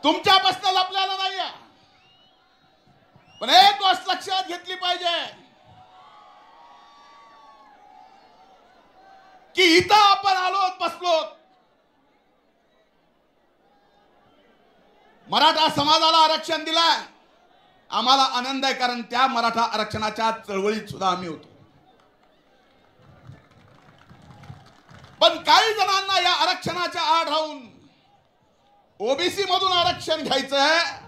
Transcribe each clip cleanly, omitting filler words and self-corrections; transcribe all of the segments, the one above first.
तुमच्यापासून लपलेला नाहीये। पण एक गोष्ट लक्षात घेतली पाहिजे की इथं आपण आलोत बसलोत, मराठा समाजाला आरक्षण दिलंय, आम्हाला आनंद आहे, कारण त्या मराठा आरक्षणाच्या चळवळीत सुद्धा आम्ही होतो। पण काही जणांना या आरक्षणाच्या आड राहून ओबीसी मधून आरक्षण घ्यायचं आहे।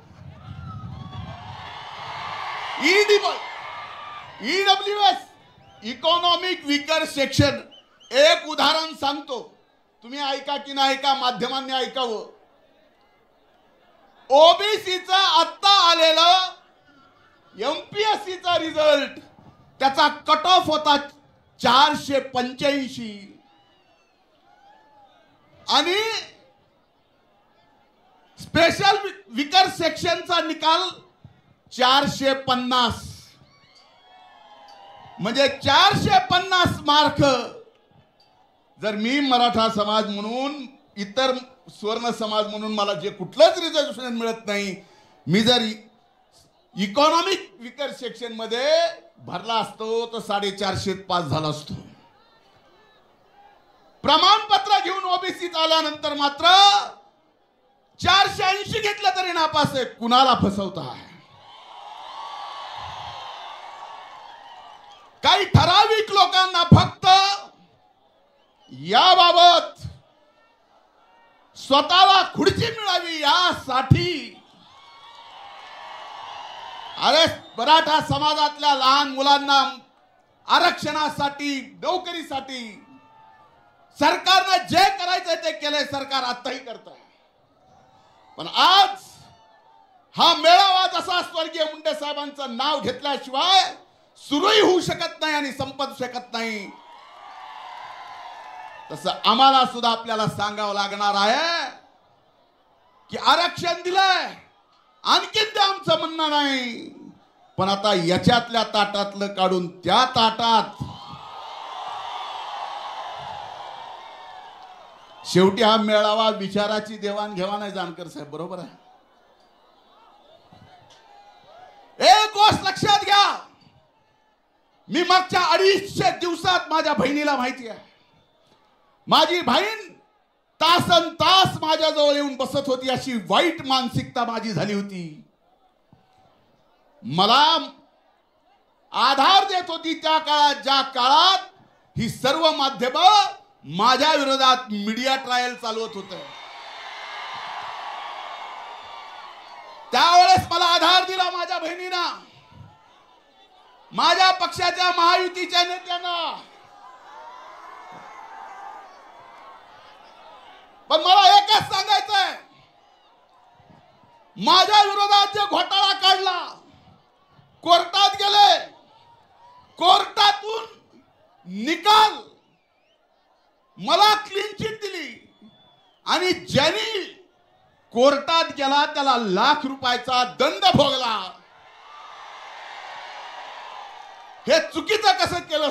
ईडब्ल्यूएस इकॉनॉमिक वीकर सेक्शन, एक उदाहरण सांगतो, तुम्ही ऐका की नाही ऐका, माध्यमांनी ऐकावं। ओबीसीचा आत्ता आलेला एमपीएससीचा रिझल्ट, त्याचा कट ऑफ होता 485 आणि स्पेशल विकर सेक्शनचा निकाल 450, म्हणजे 450 मार्क जर मी मराठा समाज म्हणून, इतर स्वर्ण समाज म्हणून मला जे कुठलंच रिझर्वेशन मिळत नाही, मी जर इकॉनॉमिक विकर सेक्शन मध्ये भरला असतो तर 450 पास झाला असतो। प्रमाणपत्र घेऊन ओबीसी आल्यानंतर मात्र 480 घेतलं तरी नापास आहे। कुणाला फसवताय? काही ठराविक लोकांना फक्त याबाबत स्वतःला खुर्ची मिळावी यासाठी, अरे मराठा समाजातल्या लहान मुलांना आरक्षणासाठी, नोकरीसाठी सरकारने जे करायचं ते केलंय, सरकार आताही करत आहे। पण आज हा मेळावा जसा स्वर्गीय मुंडे साहेबांचं नाव घेतल्याशिवाय सुरूही होऊ शकत नाही आणि संपत शकत नाही, तसं आम्हाला सुद्धा आपल्याला सांगावं लागणार आहे की आरक्षण दिलंय, आणखीन ते आमचं म्हणणं नाही, पण आता याच्यातल्या ताटातलं काढून त्या ताटात, शेवटी हा मेळावा विचाराची देवाणघेवाण आहे। जानकर साहेब बरोबर आहे। एक गोष्ट लक्षात घ्या, मी मागच्या 250 दिवसात माझ्या बहिणीला माहिती आहे, माझी बहीण तासन तास माझ्याजवळ येऊन बसत होती, अशी वाईट मानसिकता माझी झाली होती। मला आधार देत होती त्या काळात, ज्या काळात ही सर्व माध्यम माझ्या विरोधात मीडिया ट्रायल चालवत होते। त्यावेळेस मला आधार दिला माझ्या बहिणींना, माझ्या पक्षाच्या महायुतीच्या नेत्यांना। पण मला एकच सांगायचंय, माझ्या विरोधात जे घोटाळा काढला, कोर्टात गेले, कोर्टातून निकाल मला क्लीन चिट दिली आणि ज्यांनी कोर्टात गेला त्याला लाख रुपयाचा दंड भोगला। हे चुकीचं कसं केलं?